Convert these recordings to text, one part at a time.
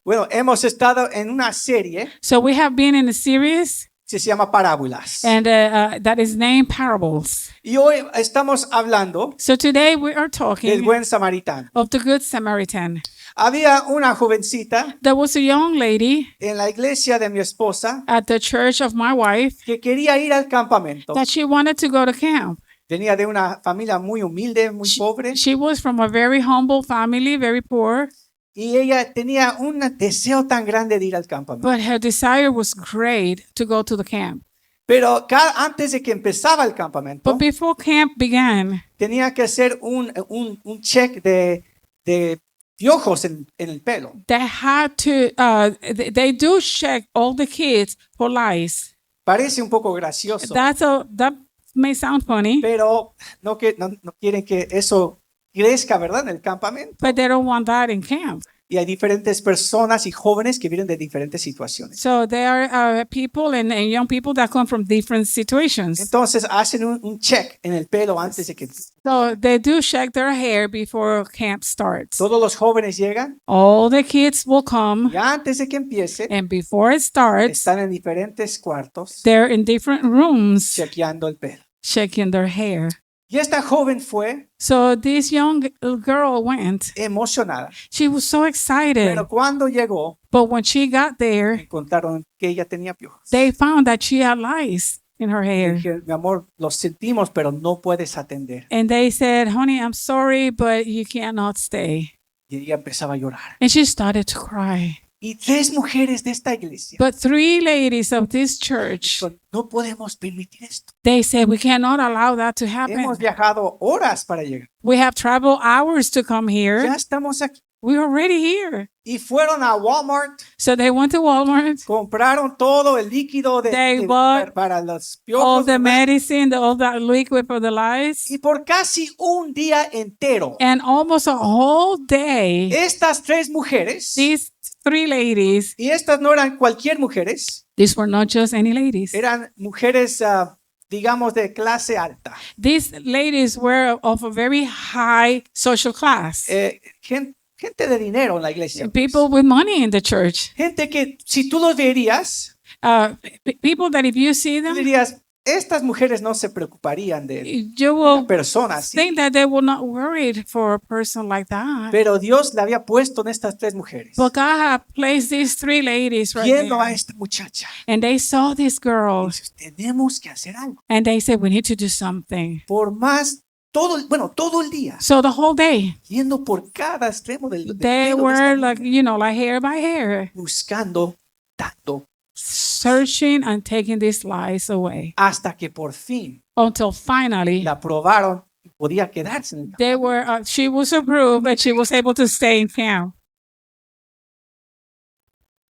Bueno, hemos estado en una serie So we have been in a series, que se llama Parábolas. and that is named Parables. Y hoy estamos hablando So today we are del talking buen samaritano. of the Good Samaritan. Había una jovencita There was a young lady en la iglesia de mi esposa at the church of my wife que quería ir al campamento. that she wanted to go to camp. Venía de una familia muy humilde, muy pobre, She was from a very humble family, very poor, y ella tenía un deseo tan grande de ir al campamento. but her desire was great to go to the camp. Pero antes de que empezaba el campamento, But before camp began, tenía que hacer un check de piojos en el pelo. they had to, they do check all the kids for lice. Parece un poco gracioso, That may sound funny, pero no quieren que eso crezca, ¿verdad? En el campamento. but they don't want that in camp. Y hay diferentes personas y jóvenes que vienen de diferentes situaciones. So there are people and young people that come from different situations. Entonces hacen un check en el pelo antes de que So they do check their hair before camp starts. todos los jóvenes llegan. All the kids will come, Y antes de que empiece, and before it starts, están en diferentes cuartos they're in different rooms chequeando el pelo. checking their hair. Y esta joven fue So this young girl went. emocionada. She was so excited. Pero cuando llegó, But when she got there, encontraron que ella tenía piojos. they found that she had lice in her Y hair. dije, mi amor, lo sentimos, pero no puedes atender. And they said, honey, I'm sorry, but you cannot stay. Y ella empezaba a llorar. And she started to cry. Y 3 mujeres de esta iglesia But 3 ladies of this church, dijeron, no podemos permitir esto. they said, we cannot allow that to happen. Hemos viajado horas para llegar. We have traveled hours to come Ya here. estamos aquí. We're already here. Y fueron a Walmart, So they went to Walmart, compraron todo el líquido They bought para los all piojos. the ¿verdad? medicine, all that liquid for the lice, Y por casi un día entero, and almost a whole day, estas 3 mujeres, these 3 ladies, y estas no eran cualquier mujeres, these were not just any ladies. eran mujeres, digamos, de clase alta. These ladies were of a very high social class. Gente de dinero en la iglesia. People with money in the church. Gente que si tú los verías, People that if you see tú them, dirías, estas mujeres no se preocuparían de you una will persona así. think that they will not worried for a person like that. Pero Dios le había puesto en estas 3 mujeres, But God had placed these 3 ladies right viendo a there. esta muchacha. And they saw this girl, Dices, tenemos que hacer algo. and they said, we need to do something. Por más, todo el día, So the whole day, yendo por cada extremo del they pelo de were esta like, mujer, like hair by hair, buscando tanto, searching and taking these lies away. hasta que por fin Until finally, la aprobaron y podía quedarse en el campo. they were, she was approved and she was able to stay in camp.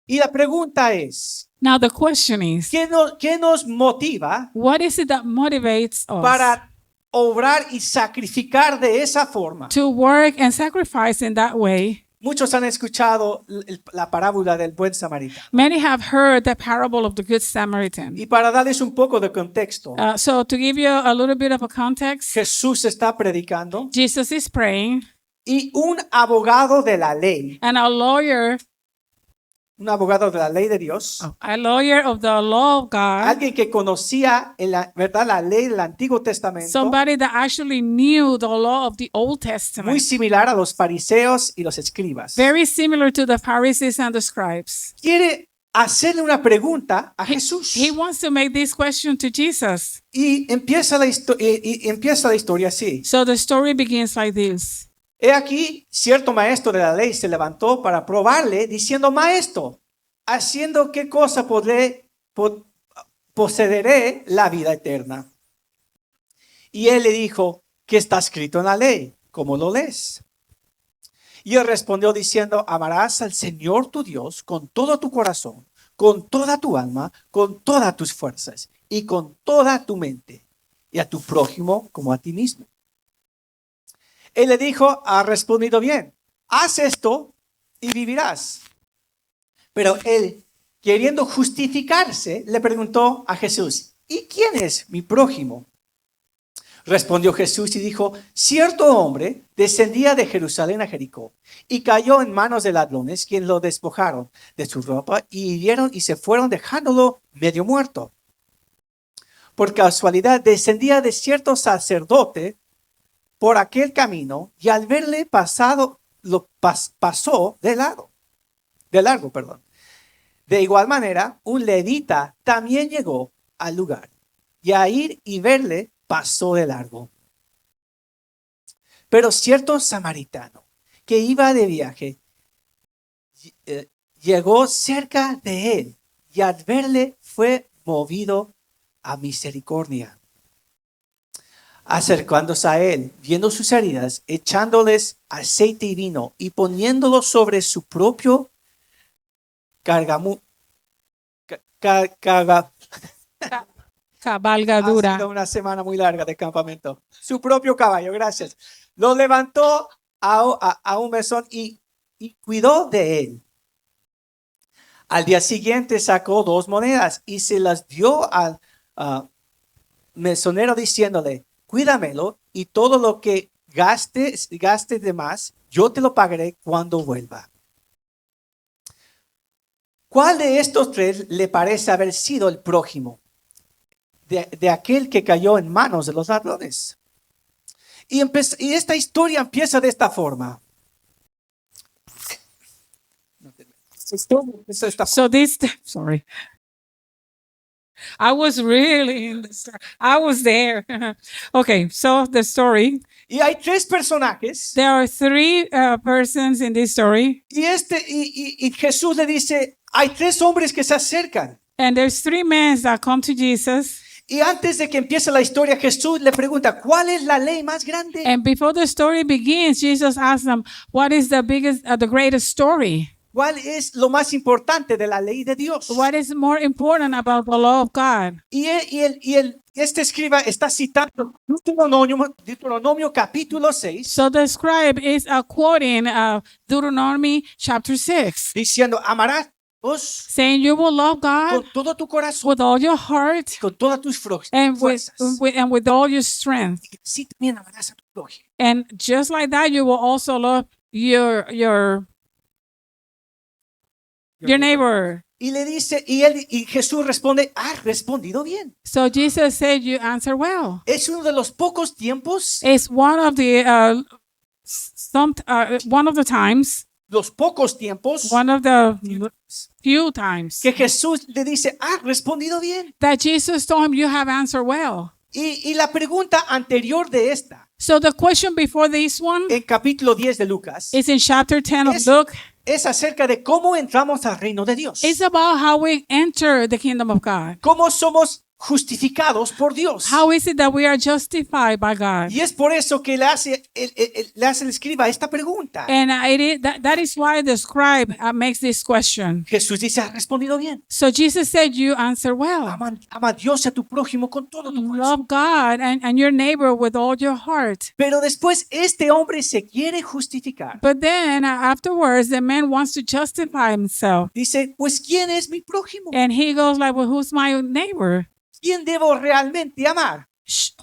Y la pregunta es, Now the question is, ¿qué nos motiva what is it that motivates us para obrar y sacrificar de esa forma? to work and sacrifice in that way? Muchos han escuchado la parábola del buen samaritano. Many have heard the parable of the Good Samaritan. Y para darles un poco de contexto, So to give you a little bit of a context, Jesús está predicando Jesus is praying, y un abogado de la ley, and un abogado de la ley de Dios, a lawyer of the law of God, alguien que conocía ¿verdad? La ley del Antiguo Testamento, somebody that actually knew the law of the Old muy Testament, similar a los fariseos y los escribas, very similar to the Pharisees and the scribes. quiere hacerle una pregunta a Jesús. He wants to make this question to Jesus. Y empieza la historia así. So the story begins like this. He aquí, cierto maestro de la ley se levantó para probarle, diciendo, maestro, ¿haciendo qué cosa poseeré la vida eterna? Y él le dijo, ¿qué está escrito en la ley? ¿Cómo lo lees? Y él respondió diciendo, amarás al Señor tu Dios con todo tu corazón, con toda tu alma, con todas tus fuerzas y con toda tu mente, y a tu prójimo como a ti mismo. Él le dijo, ha respondido bien, haz esto y vivirás. Pero él, queriendo justificarse, le preguntó a Jesús, ¿y quién es mi prójimo? Respondió Jesús y dijo, cierto hombre descendía de Jerusalén a Jericó y cayó en manos de ladrones, quien lo despojaron de su ropa y hirieron y se fueron dejándolo medio muerto. Por casualidad descendía de cierto sacerdote por aquel camino y al verle pasado, pasó de largo. De igual manera, un levita también llegó al lugar y a ir y verle pasó de largo. Pero cierto samaritano que iba de viaje llegó cerca de él y al verle fue movido a misericordia. Acercándose a él, viendo sus heridas, echándoles aceite y vino y poniéndolo sobre su propio Cabalgadura. Ha sido una semana muy larga de campamento. Su propio caballo, gracias. Lo levantó a un mesón y cuidó de él. Al día siguiente sacó 2 monedas y se las dio al mesonero diciéndole, cuídamelo y todo lo que gaste de más, yo te lo pagaré cuando vuelva. ¿Cuál de estos 3 le parece haber sido el prójimo de aquel que cayó en manos de los ladrones? Y esta historia empieza de esta forma. So this, sorry. I was really in the story. I was there. Okay, so the story. Y hay 3 personajes. There are 3 persons in this story. Y Jesús le dice, hay 3 hombres que se acercan. And there's 3 men that come to Jesus. Y antes de que empiece la historia, Jesús le pregunta, ¿cuál es la ley más grande? And before the story begins, Jesus asks them, what is the biggest, the greatest story? ¿Cuál es lo más importante de la ley de Dios? What is more important about the law of God? Este escriba está citando Deuteronomio capítulo 6, So the scribe is quoting Deuteronomy chapter 6, diciendo, amarás saying you will love God con todo tu corazón, with all your heart con todas tus and fuerzas. with all your strength. Y sí, también amarás a tu prójimo. And just like that, you will also love your neighbor. Y le dice, y Jesús responde, has respondido bien. So Jesus said, you answer well. Es uno de los pocos tiempos, It's one of the times, los pocos tiempos one of the few times que Jesús le dice, has respondido bien. that Jesus told him, you have answered well. Y la pregunta anterior de esta, So the question before this one en capítulo 10 de Lucas, is in chapter 10 of Es- Luke. es acerca de cómo entramos al reino de Dios. It's about how we enter the kingdom of God. Cómo somos justificados por Dios. How is it that we are justified by God? Y es por eso que le hace el escriba esta pregunta. And that is why the scribe makes this question. Jesús dice, has respondido bien. So Jesus said, you answer well. Ama a Dios y a tu prójimo con todo tu corazón. Love God and your neighbor with all your heart. Pero después este hombre se quiere justificar. But then afterwards, the man wants to justify himself. Dice, pues ¿quién es mi prójimo? And he goes like, well, who's my neighbor? ¿Quién debo realmente amar?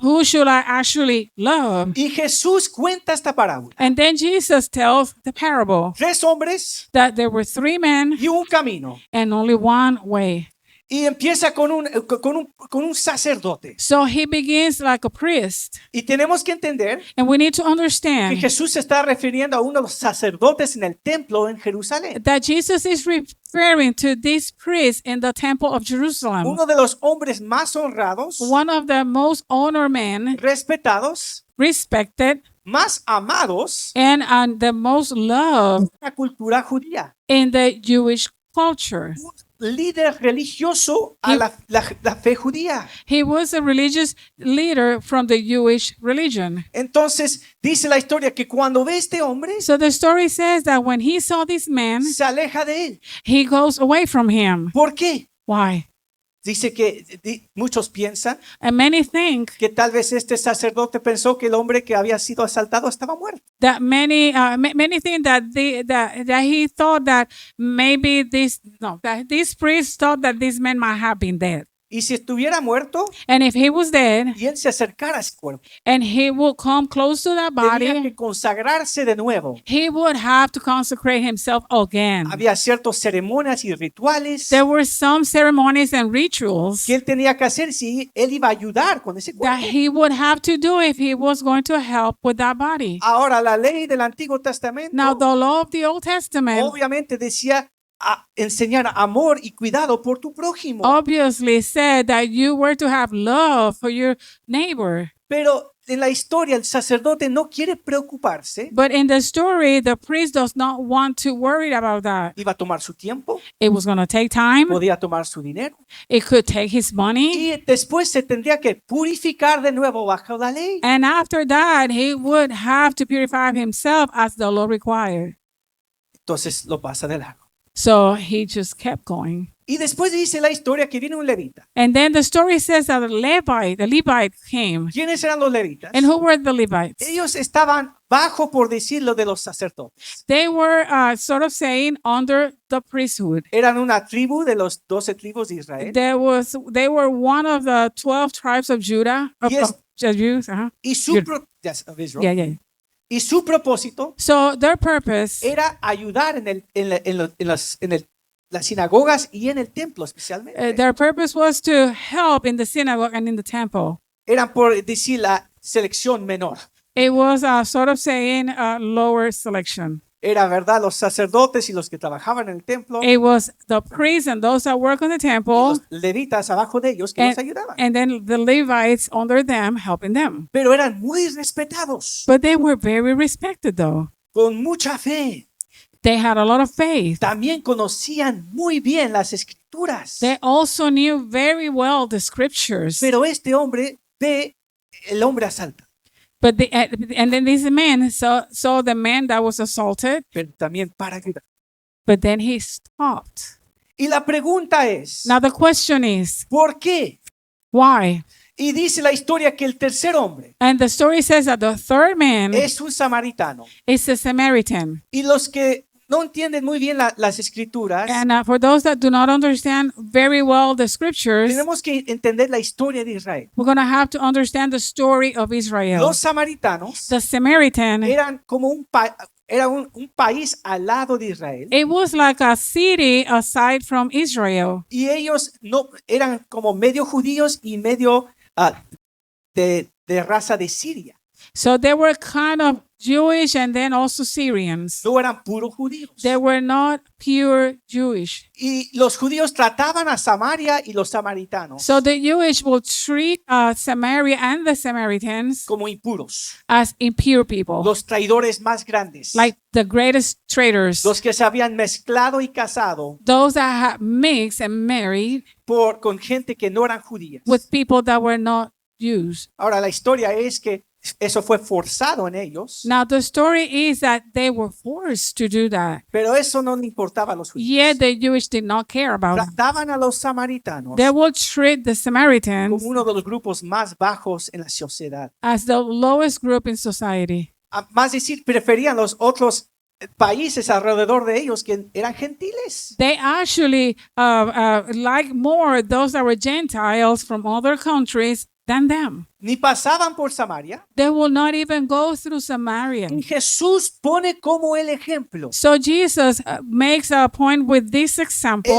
Who should I actually love? Y Jesús cuenta esta parábola. And then Jesus tells the parable 3 hombres that there were 3 men y un camino. and only one way. Y empieza con un sacerdote. So he begins like a priest. Y tenemos que entender And we need to que understand Jesús se está refiriendo a uno de los sacerdotes en el templo en Jerusalén. that Jesus is referring to this priest in the temple of Jerusalem. Uno de los hombres más honrados, One of the most honored men, respetados, respected, más amados and the most loved en la cultura judía. in the Jewish culture. Un líder religioso a la fe judía. He was a religious leader from the Jewish religion. Entonces dice la historia que cuando ve este hombre, So the story says that when he saw this man, se aleja de él. he goes away from him. ¿Por qué? Why? Dice que muchos piensan And many think que tal vez este sacerdote pensó que el hombre que había sido asaltado estaba muerto. that many think that that he thought that maybe this priest thought that this man might have been dead. Y si estuviera muerto And if he was dead y él se acercara a ese cuerpo, and he would come close to that tenía body, que consagrarse de nuevo. he would have to consecrate himself again. Había ciertas ceremonias y rituales There were some ceremonies and rituals que él tenía que hacer si él iba a ayudar con ese that cuerpo. he would have to do if he was going to help with that body. Ahora, la ley del Antiguo Testamento Now, the law of the Old Testament obviamente decía enseñar amor y cuidado por tu prójimo. obviously said that you were to have love for your neighbor. Pero en la historia el sacerdote no quiere preocuparse. But in the story, the priest does not want to worry about that. Iba a tomar su tiempo, It was going to take time. podía tomar su dinero It could take his money. y después se tendría que purificar de nuevo bajo la ley. And after that, he would have to purify himself as the law required. Entonces lo pasa de largo. So he just kept going. Y después dice la historia que viene un levita. And then the story says that the Levite came. ¿Quiénes eran los levitas? And who were the Levites? Ellos estaban bajo, por decirlo, de los sacerdotes. They were sort of saying under the priesthood. Eran una tribu de los 12 tribus de Israel. They were one of the 12 tribes of Judah. Yes. Jews, Y su, yes, of Israel. Yeah, yeah. Y su propósito So their purpose era ayudar en las sinagogas y en el templo especialmente. their purpose was to help in the synagogue and in the temple. Eran, por decir, la selección menor. It was sort of saying lower selection. Era, ¿verdad?, los sacerdotes y los que trabajaban en el templo, It was the priests and those that work on the y temple, los levitas abajo de ellos que los ayudaban. and then the Levites under them helping them. Pero eran muy respetados, But they were very respected though. con mucha fe. They had a lot of faith. También conocían muy bien las escrituras. They also knew very well the scriptures. Pero este hombre ve el hombre asalta, But and then these men saw the man that was assaulted, pero también para ayudar. but then he stopped. Y la pregunta es, Now the question is, ¿por qué? why? Y dice la historia que el tercer hombre And the story says that the third man es un samaritano. is a Samaritan. Y los que no entienden muy bien las escrituras, And for those that do not understand very well the scriptures, tenemos que entender la historia de Israel. we're going to have to understand the story of Israel. Los samaritanos The Samaritan, eran como un país al lado de Israel. it was like a city aside from Israel. Y ellos no eran como medio judíos y medio de raza de Siria. So they were kind of Jewish and then also Syrians. No eran puros judíos. They were not pure Jewish. Y los judíos trataban a Samaria y los samaritanos So the Jewish will treat Samaria and the Samaritans como impuros, as impure people, los traidores más grandes, like the greatest traitors, los que se habían mezclado y casado those that had mixed and married con gente que no eran judías. with people that were not Jews. Ahora, la historia es que eso fue forzado en ellos, Now the story is that they were forced to do that. pero eso no le importaba a los judíos. Yet the Jewish did not care about it. Trataban a los samaritanos They would treat the Samaritans como uno de los grupos más bajos en la sociedad. as the lowest group in society. Más decir, preferían los otros países alrededor de ellos que eran gentiles. They actually like more those that were Gentiles from other countries than them. Ni pasaban por Samaria. They will not even go through Samaria. Y Jesús pone como el ejemplo. So Jesus makes a point with this example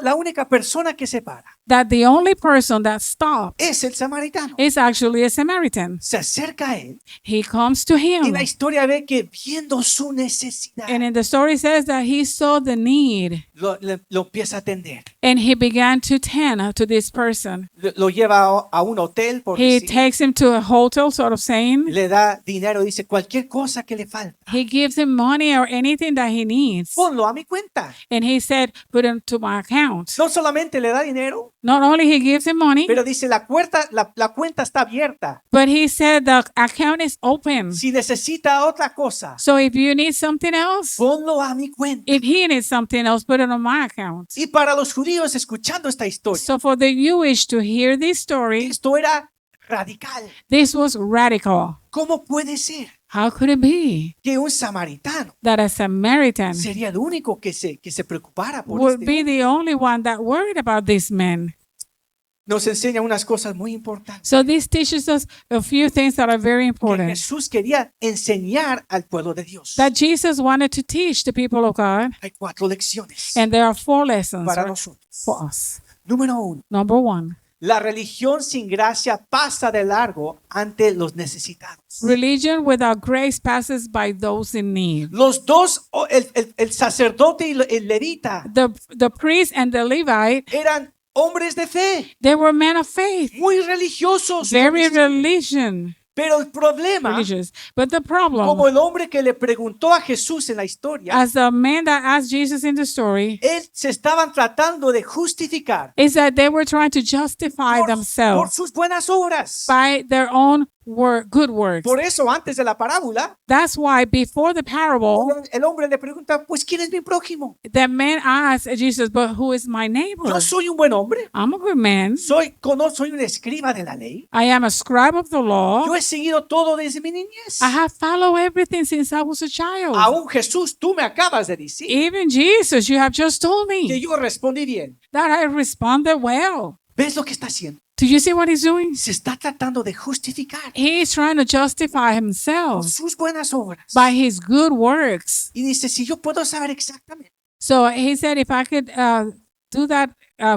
La única persona que se para that the only person that stopped es el samaritano. is actually a Samaritan. Se acerca a él He comes to y him. la historia ve que viendo su necesidad And in the story says that he saw the need lo empieza a atender. and he began to tend to this person. Lo lleva a un hotel porque He takes him to a hotel, sort of saying. le da dinero, dice cualquier cosa que le falta, He gives him money or anything that he needs. ponlo a mi cuenta. And he said, put it to my account. No solamente le da dinero, Not only he gives him money, pero dice la cuenta está abierta. but he said the account is open. Si necesita otra cosa, So if you need something else, ponlo a mi cuenta. if he needs something else, put it on my account. Y para los judíos escuchando esta historia, So for the Jewish to hear this story, esto era radical. this was radical. ¿Cómo puede ser How could it be que un samaritano that a Samaritan sería el único que se preocupara por would este be hombre? the only one that worried about this man? nos enseña unas cosas muy importantes. So this teaches us a few things that are very Que important. Jesús quería enseñar al pueblo de Dios. That Jesus wanted to teach the people of God. Hay 4 lecciones And there are 4 lessons para right, nosotros. for us. Número 1. Number 1, La religión sin gracia pasa de largo ante los necesitados. religion without grace passes by those in need. Los dos, el sacerdote y el levita, The priest and the Levite, eran hombres de fe, they were men of faith, muy religiosos. very religious. Pero el problema, But the como problem, el hombre que le preguntó a Jesús en la historia, as the man that asked Jesus in the story, él se estaban tratando de justificar is that they were trying to justify por themselves sus buenas obras. by their own good works. Por eso, antes de la parábola, That's why before the parable, el hombre le pregunta, pues, ¿quién es mi prójimo? the man asked Jesus, but who is my neighbor? Yo soy un buen hombre. I'm a good man. Soy un escriba de la ley. I am a scribe of the law. Yo he seguido todo desde mi niñez. I have followed everything since I was a child. Aún Jesús, tú me acabas de decir Even Jesus, you have just told que me yo respondí bien. that I responded well. ¿Ves lo que está haciendo? Do you see what he's doing? Se está tratando de justificar He's trying to justify por himself sus buenas obras. by his good works. Y dice, si yo puedo saber exactamente So he said, if I could do that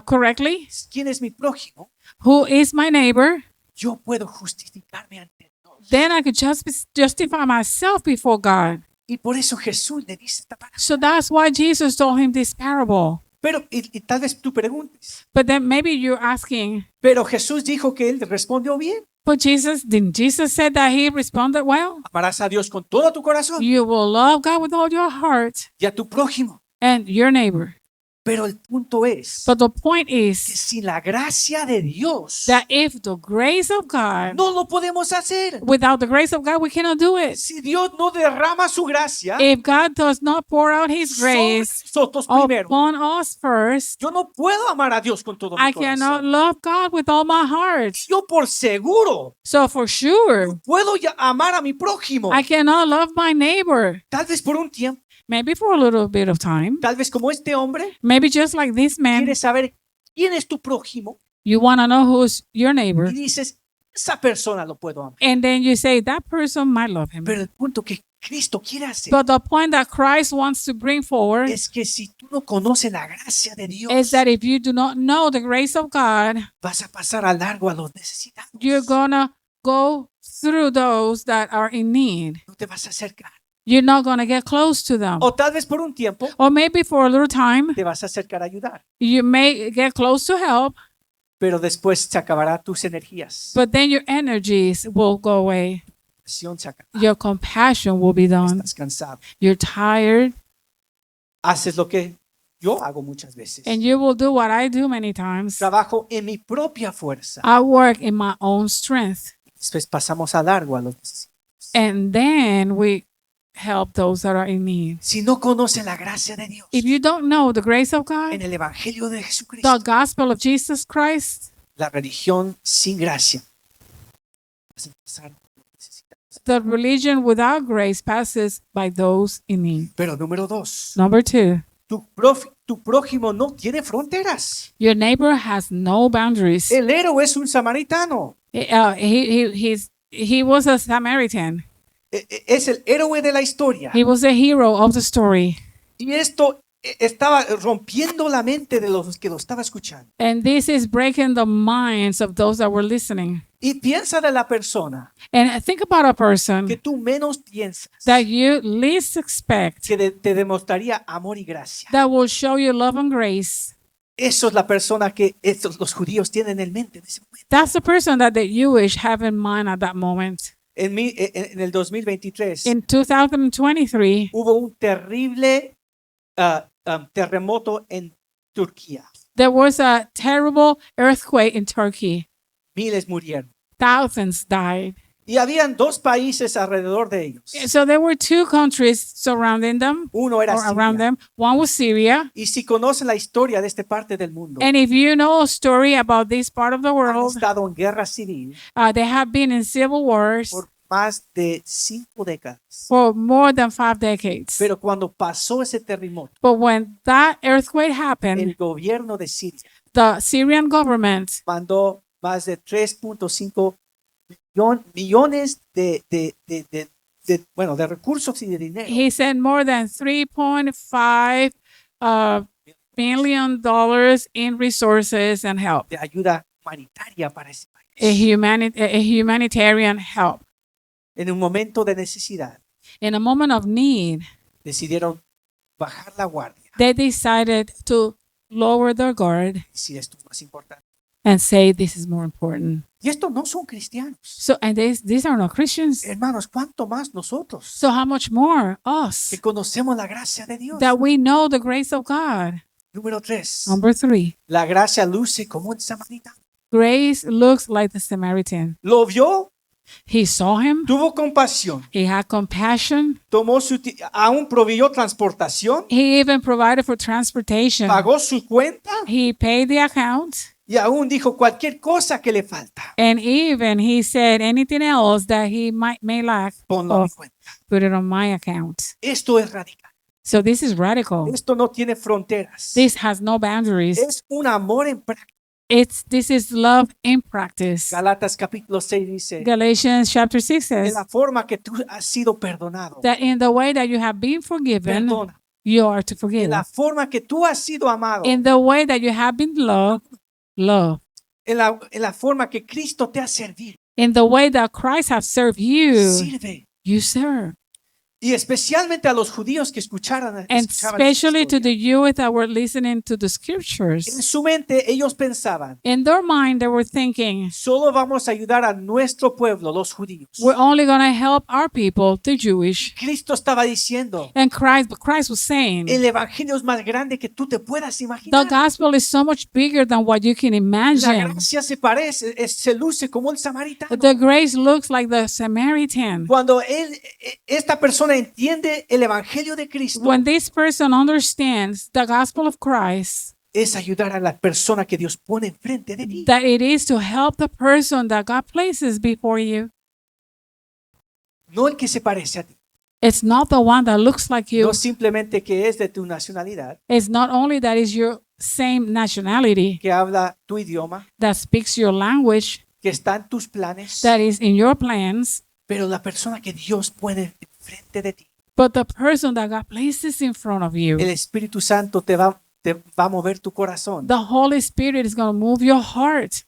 correctly, quién es mi prójimo, who is my neighbor, yo puedo justificarme ante Dios. then I could justify myself before God. Y por eso Jesús le dice esta palabra. So that's why Jesus told him this parable. Pero, y tal vez tú preguntes, But then maybe you're asking, pero Jesús dijo que él respondió bien. but didn't Jesus say that he responded well? Amarás a Dios con todo tu corazón You will love God with all your heart y a tu prójimo. and your neighbor. Pero el punto es But the point que is sin la gracia de Dios that if the grace of God, no lo podemos hacer. without the grace of God, we cannot do it. Si Dios no derrama su gracia If God does not pour out his sobre grace nosotros primero, upon us first, yo no puedo amar a Dios con todo mi I cannot corazón. love God with all my heart. Yo por seguro So for sure, puedo amar a mi prójimo. I cannot love my neighbor. Tal vez por un tiempo, Maybe for a little bit of time. tal vez como este hombre, Maybe just like this man, quieres saber quién es tu prójimo you want to know who's your neighbor. y dices, esa persona lo puedo amar. And then you say, that person might love him. Pero el punto que Cristo quiere hacer But the point that Christ wants to bring forward es que si tú no conoces la gracia de Dios, is that if you do not know the grace of God, vas a pasar a largo a los necesitados. you're gonna go through those that are in need. No te vas a acercar. You're not gonna get close to them. O tal vez por un tiempo Or maybe for a little time, te vas a acercar a ayudar. you may get close to help, Pero después se acabará tus energías. but then your energies will go away. Pasión se acaba. Your compassion will be done. Estás cansado. You're tired, Haces lo que yo hago muchas veces. and you will do what I do many times. Trabajo en mi propia fuerza. I work in my own strength. Después pasamos a largo a los necesitados. And then we help those that are in need. Si no conoce la gracia de Dios If you don't know the grace of God, en el Evangelio de Jesucristo, the gospel of Jesus Christ, la religión sin gracia vas a pasar a los necesitados. the religion without grace passes by those in need. Pero número 2, Number 2, tu prójimo no tiene fronteras. your neighbor has no boundaries. El héroe es un samaritano. He was a Samaritan. Es el héroe de la historia. He was the hero of the story. Y esto estaba rompiendo la mente de los que lo estaba escuchando. And this is breaking the minds of those that were listening. Y piensa de la persona And think about a person que tú menos piensas that you least expect que te demostraría amor y gracia. that will show you love and grace. Eso es la persona que los judíos tienen en mente en ese momento. That's the person that the Jewish have in mind at that moment. En el 2023 In 2023, hubo un terrible terremoto en Turquía. there was a terrible earthquake in Turkey. Miles murieron. Thousands died. Y habían 2 países alrededor de ellos. So there were 2 countries surrounding them, Uno era or around Siria. them. One was Syria. Y si conocen la historia de esta parte del mundo, And if you know a story about this part of the han world, estado en guerra civil they have been in civil wars por más de 5 décadas. for more than 5 decades. Pero cuando pasó ese terremoto, But when that earthquake el happened, gobierno de Siria the Syrian government, mandó más de 3.5 millones de recursos y de dinero he sent more than 3.5 billion dollars in resources and help, de ayuda humanitaria para ese país. a humanitarian help. En un momento de necesidad, In a moment of need, decidieron bajar la guardia they decided to lower their guard y decir esto es más importante. and say this is more important. Y estos no son cristianos. So, and these are not Christians. Hermanos, ¿cuánto más nosotros So how much more us que conocemos la gracia de Dios? that we know the grace of God? Número 3. Number 3, La gracia luce como un samaritano. grace looks like the Samaritan. Lo vio, He saw him. tuvo compasión, He had compassion. aún proveyó transportación, He even provided for transportation. pagó su cuenta He paid the account. y aún dijo cualquier cosa que le falta, And even he said anything else that he may lack, ponlo a mi cuenta. put it on my account. Esto es radical. So this is radical. Esto no tiene fronteras. This has no boundaries. Es un amor en práctica. This is love in practice. Galatas capítulo 6 dice, Galatians chapter 6 en says la forma que tú has sido perdonado, that in the way that you have been forgiven, perdona. you are to forgive. En la forma que tú has sido amado, In the way that you have been loved, love. en la forma que Cristo te ha servido, In the way that Christ has served you, sirve. you serve. Y especialmente a los judíos que escuchaban And esta especially to historia. the youth that were listening to the En scriptures. su mente ellos pensaban, In their mind, they were thinking, solo vamos a ayudar a nuestro pueblo, los judíos. we're only going to help our people, the Jewish. Cristo estaba diciendo, And Christ was saying, el evangelio es más grande que tú te puedas the imaginar. gospel is so much bigger than what you can La imagine. gracia se luce como el samaritano. The grace looks like the Samaritan. Cuando esta persona entiende el evangelio de Cristo, When this person understands the gospel of Christ, es ayudar a la persona que Dios pone enfrente de ti. that it is to help the person that God places before you. No el que se parece a ti. It's not the one that looks like you. No simplemente que es de tu nacionalidad, It's not only that is your same nationality, que habla tu idioma, that speaks your language, que está en tus planes, that is in your plans, pero la persona que Dios pone enfrente de ti. but the person that God places in front of you. El Espíritu Santo te va a mover tu corazón The Holy Spirit is going to move your heart.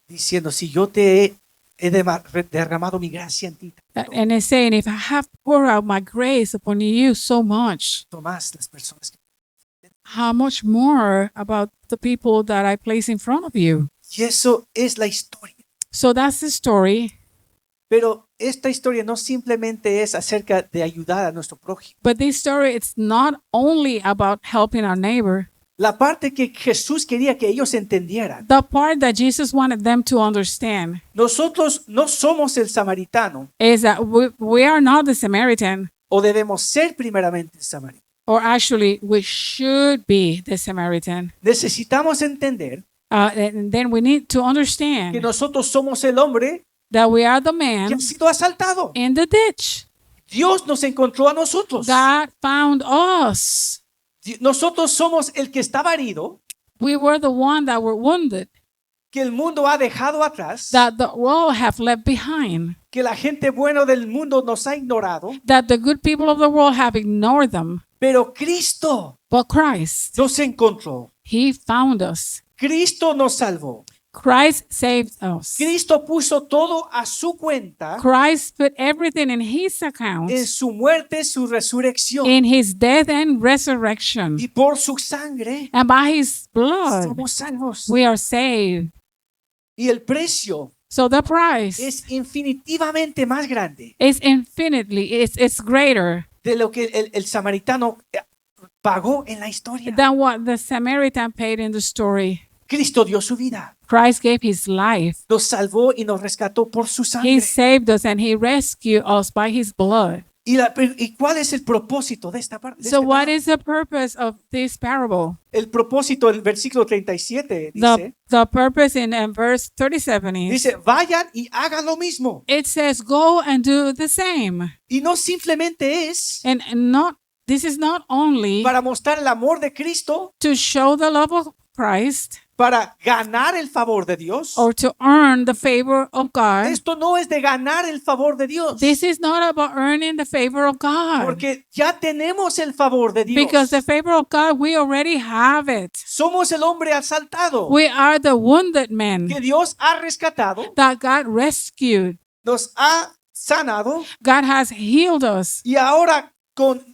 diciendo, si yo te he derramado mi gracia en ti, And it's saying, if I have poured out my grace upon you so much, tomás las personas que... how much more about the people that I place in front of you? Y eso es la historia. So that's the story. Pero esta historia no simplemente es acerca de ayudar a nuestro prójimo. But this story, it's not only about helping our neighbor. La parte que Jesús quería que ellos entendieran. The part that Jesus wanted them to understand Nosotros no somos el samaritano, is that we are not the Samaritan, o debemos ser primeramente el samaritano. or actually, we should be the Samaritan. Necesitamos entender And then we need to que understand nosotros somos el hombre that we are the que man ha sido asaltado. in the ditch. Dios nos encontró a nosotros. God found us. Nosotros somos el que estaba herido, We were the one that were wounded, que el mundo ha dejado atrás, that the world have left behind, que la gente buena del mundo nos ha ignorado, that the good people of the world have ignored them. pero Cristo But Christ, nos encontró. He found us. Cristo nos salvó. Christ saved us. Cristo puso todo a su cuenta Christ put everything in His account, en su muerte, su resurrección. in His death and resurrection. Y por su sangre And by His blood, somos salvos. we are saved. Y el precio So the price es infinitivamente más grande is infinitely, it's greater de lo que el samaritano pagó en la historia. than what the Samaritan paid in the story. Cristo dio su vida, Christ gave His life. nos salvó y nos rescató por su He sangre. saved us and He rescued us by His blood. ¿Y cuál es el propósito de esta parte? So what is the purpose of this parable? El propósito del versículo 37 dice, The purpose in verse 37 is, dice, vayan y hagan lo mismo. it says, go and do the same. Y no simplemente es And this is not only para mostrar el amor de Cristo, to show the love of Christ, para ganar el favor de Dios. or to earn the favor of God. Esto no es de ganar el favor de Dios, This is not about earning the favor of God. porque ya tenemos el favor de Dios. Because the favor of God, we already have it. Somos el hombre asaltado We are the wounded men que Dios ha rescatado, that God rescued. nos ha sanado God has healed us. y ahora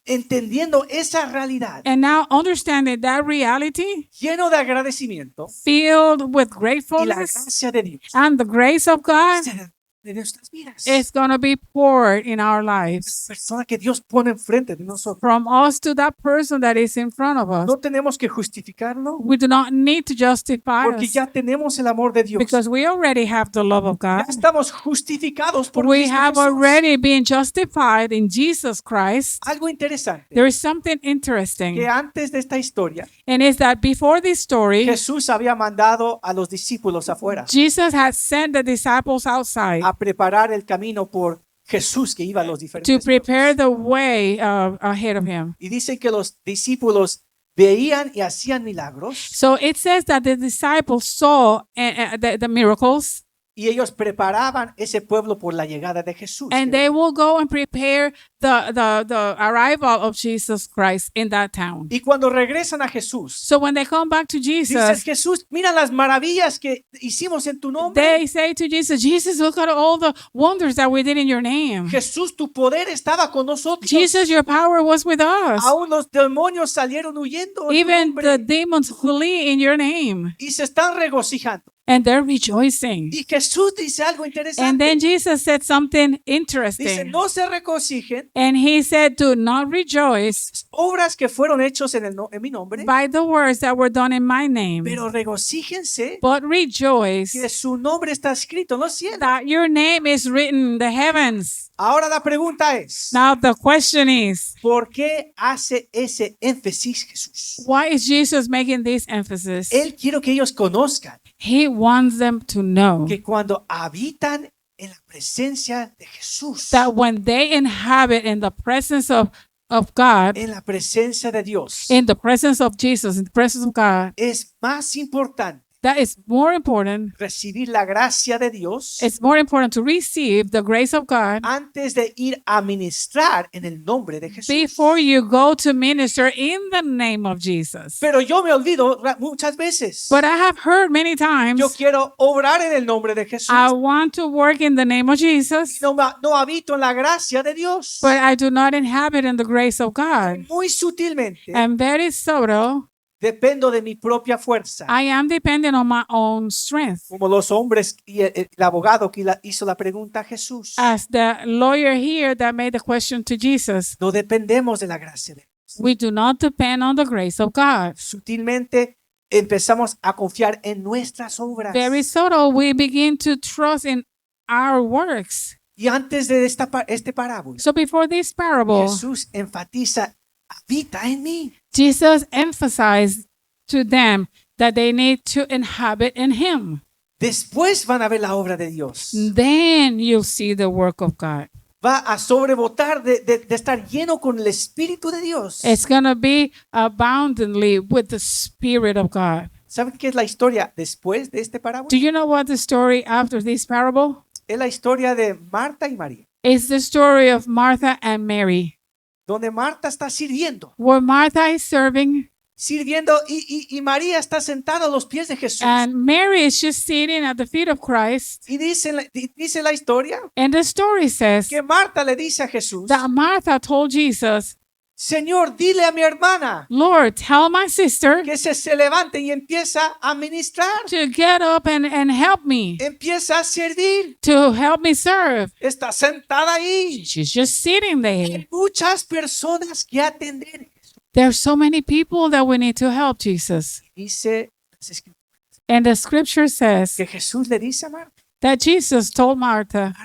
entendiendo esa realidad, And now understanding that reality, lleno de agradecimiento filled with y la gratefulness gracia de Dios and the grace of God, será de nuestras vidas. is going to be poured in our lives. Persona que Dios pone enfrente de nosotros. From us to that person that is in front of us. No tenemos que justificarlo We do not need to justify porque us ya tenemos el amor de Dios. because we already have the love of Ya God. estamos justificados por We Cristo have Jesús. already been justified in Jesus Christ. Algo interesante There is something que interesting, antes de esta historia and is that before this story, Jesús había mandado a los discípulos afuera Jesus had sent the disciples outside a preparar el camino por Jesús que iba a los to diferentes prepare pueblos. the way ahead of him. Y dice que los discípulos veían y hacían milagros So it says that the disciples saw the miracles, y ellos preparaban ese pueblo por la llegada de Jesús. and they will go and prepare the arrival of Jesus Christ in that town. Y cuando regresan a Jesús, So when they come back to dices, Jesus, Jesús, mira las maravillas que hicimos en tu nombre. they say to Jesus, Jesus, look at all the wonders that we did in your name. Jesús, tu poder estaba con nosotros. Jesus, your power was with us. Aún los demonios salieron huyendo en tu Even nombre the demons flee in your name, y se están regocijando. and they're rejoicing. Y Jesús dice algo And interesante. then Jesus said something Dice, interesting. no se regocijen And he said, do not rejoice las obras que fueron hechas en mi nombre, by the words that were done in my name, pero regocíjense but rejoice que su nombre está escrito en los cielos. that your name is written in the heavens. Ahora la pregunta es, Now the question is, ¿por qué hace ese énfasis Jesús? why is Jesus making this emphasis? Él quiere que ellos conozcan He wants them to know que cuando habitan en la presencia de Jesús, that when they inhabit in the presence of God, en la presencia de Dios, in the presence of Jesus, in the presence of God, es más importante that is more important. recibir la gracia de Dios It's more important to receive the grace of God antes de ir a ministrar en el nombre de Jesús. before you go to minister in the name of Jesus. Pero yo me olvido muchas veces. But I have heard many times, Yo quiero obrar en el nombre de Jesús. I want to work in the name of Jesus, No habito en la gracia de Dios. but I do not inhabit in the grace of God. Muy sutilmente And very subtle, dependo de mi propia fuerza. I am dependent on my own strength. Como los hombres y el abogado que hizo la pregunta a Jesús. As the lawyer here that made the question to Jesus, No dependemos de la gracia de Dios. we do not depend on the grace of God. Sutilmente empezamos a confiar en nuestras obras. Very subtle, we begin to trust in our works. Y antes de este parábola, So before this parable, Jesús enfatiza, habita en mí. Jesus emphasized to them that they need to inhabit in him. Después van a ver la obra de Dios. Then you'll see the work of God. Va a sobrebotar de estar lleno con el Espíritu de Dios. It's going to be abundantly with the Spirit of God. ¿Saben qué es la historia después de este parábola? Do you know what the story after this parable? Es la historia de Marta y María, It's the story of Martha and Mary, donde Marta está sirviendo, where Martha is serving y María está sentada a los pies de Jesús. and Mary is just sitting at the feet of Christ. Y dice la historia And the story says que Marta le dice a Jesús, that Martha told Jesus, Señor, dile a mi hermana Lord, tell my sister que se levante y empieza a ministrar, to get up and help me, empieza a servir. to help me serve. Está sentada ahí. She's just sitting there. Hay muchas personas que atender. There's so many people that we need to help Jesus. Dice las Escrituras And the scripture says que Jesús le dice a Marta, that Jesus told Martha,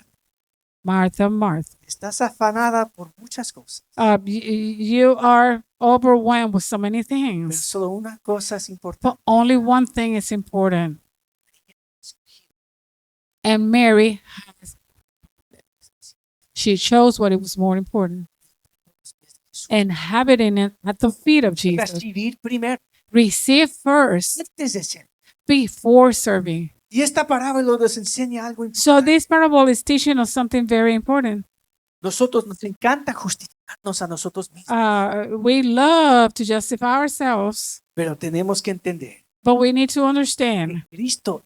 Martha, Martha, estás afanada por muchas cosas, you are overwhelmed with so many pero things. solo una cosa es importante. But only one thing is important. And Mary, she chose what it was more important. Inhabiting it at the feet of Jesus. Recibir primero, Receive first antes de ser. before serving. Y esta parábola nos enseña algo So importante. this parable is teaching us something very important. Nosotros nos encanta justificarnos a nosotros mismos, We love to justify ourselves, pero tenemos que entender but we need to que understand Cristo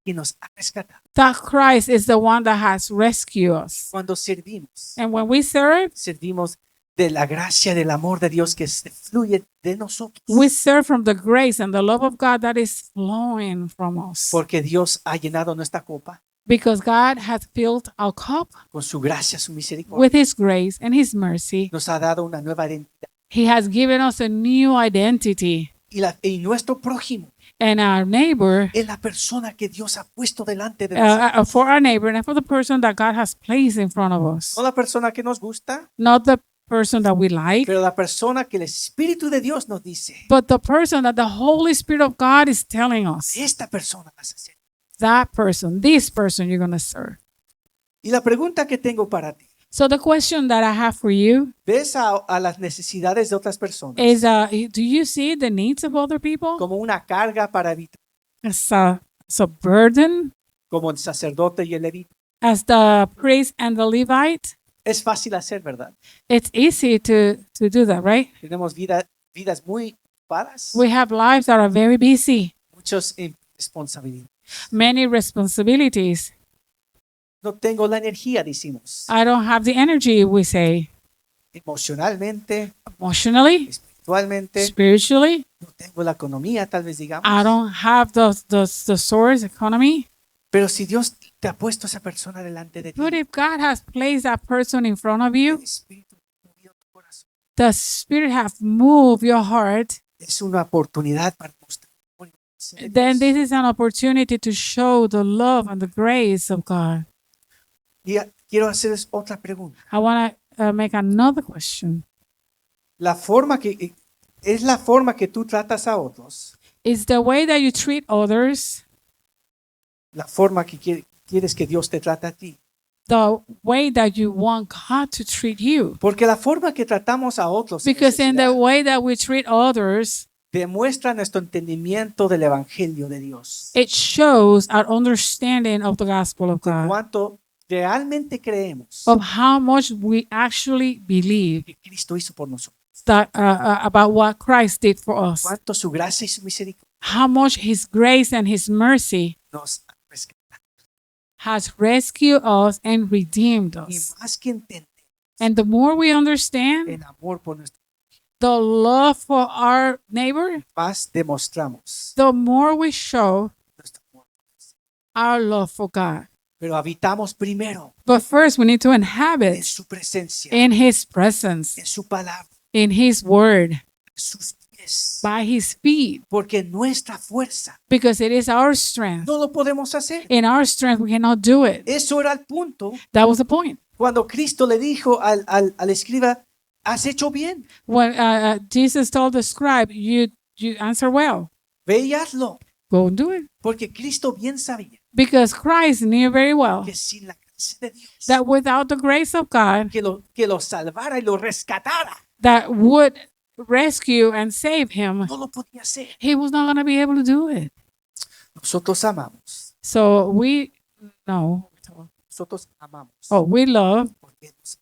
quien nos ha rescatado. that Christ is the one that has rescued us. Cuando servimos, And when we serve, servimos de la gracia, del amor de Dios que fluye de nosotros. we serve from the grace and the love of God that is flowing from us. Porque Dios ha llenado nuestra copa Because God has filled our cup con su gracia, su misericordia. with His grace and His mercy. Nos ha dado una nueva identidad. He has given us a new identity. Y nuestro prójimo And our neighbor, es la persona que Dios ha puesto delante de nosotros. for our neighbor and for the person that God has placed in front of us. No la persona que nos gusta, Not the person that we like, pero la persona que el Espíritu de Dios nos dice, but the person that the Holy Spirit of God is telling us. esta persona vas a ser. That person, this person you're going to serve. Y la pregunta que tengo para ti, So the question that I have for you ¿ves a las necesidades de otras personas is, do you see the needs of other people como una carga para evitar, as a burden, como el sacerdote y el levita? as the priest and the Levite? Es fácil hacer, ¿verdad? It's easy to do that, right? Tenemos vidas muy ocupadas, We have lives that are very busy, muchas responsabilidades. many responsibilities. No tengo la energía, decimos, I don't have the energy, we say, emocionalmente, emotionally, espiritualmente. spiritually. No tengo la economía, tal vez digamos. I don't have the source economy. Pero si Dios te ha puesto a esa persona delante de ti, But if God has placed that person in front of el you, Espíritu ha movido tu corazón. the Spirit has moved your heart, Es una oportunidad para mostrar el amor y la gracia de then Dios. this is an opportunity to show the love and the grace of God. Y quiero hacerles otra pregunta. I want to make another question. ¿Es la forma que tú tratas a otros, Is the way that you treat others la forma que quieres que Dios te trate a ti? the way that you want God to treat you? Porque la forma que tratamos a otros en Because in the necesidad way that we treat others, demuestra nuestro entendimiento del Evangelio de Dios. it shows our understanding of the gospel of God, Cuánto realmente creemos of how much we actually believe que Cristo hizo por nosotros. that about what Christ did for us, Cuánto su gracia y su misericordia how much His grace and His mercy nos han rescatado. has rescued us and redeemed Y us. más que entender And the more we understand el amor por nuestro, the love for our neighbor, más demostramos the more we show nuestro amor. our love for God. Pero habitamos primero But first, we need to en inhabit su presencia, in His presence, en su palabra, in His word, en sus pies. by His feet, Porque nuestra fuerza because it is our strength. no lo podemos hacer. In our strength, we cannot do it. Eso era el punto That was the point. cuando Cristo le dijo al escriba, has hecho bien, When Jesus told the scribe, you answer well, ve y hazlo. go and do it. Porque Cristo bien sabía Because Christ knew very well que sin la gracia de Dios, that without the grace of God que lo salvara y lo rescatara, that would rescue and save him, no lo podía hacer. he was not going to be able to do it. Nosotros amamos. So we know, Nosotros amamos. we love Porque nos-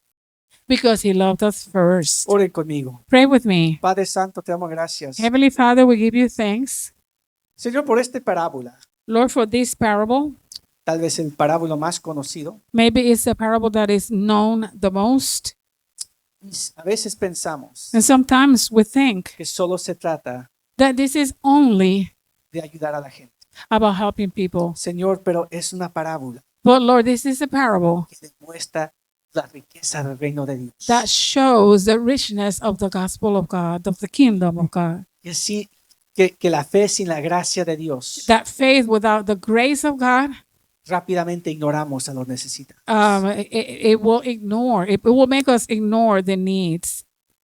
because he loved us first. Oren conmigo. Pray with me. Padre Santo, te damos gracias. Heavenly Father, we give you thanks, Señor, por esta parábola. Lord, for this parable. Tal vez el parábola más conocido. Maybe it's the parable that is known the most. Y a veces pensamos And sometimes we think que solo se trata that this is only de ayudar a la gente. about helping people. Señor, pero es una parábola But Lord, this is a parable que demuestra la riqueza del reino de Dios. that shows the richness of the gospel of God, of the kingdom of God. Que la fe sin la gracia de Dios, That faith without the grace of God, rápidamente ignoramos a los necesitados. it will make us ignore the needs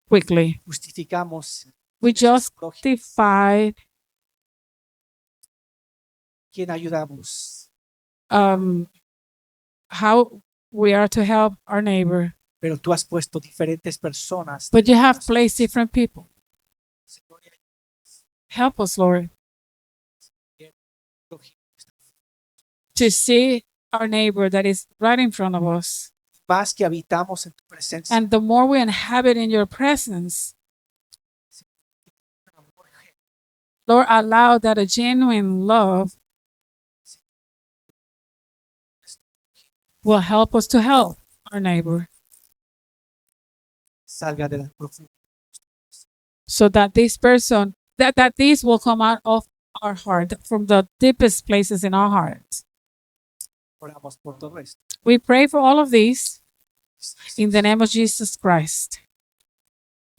quickly. Justificamos We justify quién ayudamos, how we are to help our neighbor. pero tú has puesto diferentes personas. But you have placed different people. Señor, Help us, Lord. to see our neighbor that is right in front of us. Más que habitamos en tu presencia, And the more we inhabit in your presence, Lord, allow that a genuine love will help us to help our neighbor, salga de la profundidad. so that this person, that this will come out of our heart, from the deepest places in our hearts. Oramos por todo esto. We pray for all of these in the name of Jesus Christ.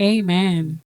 Amen.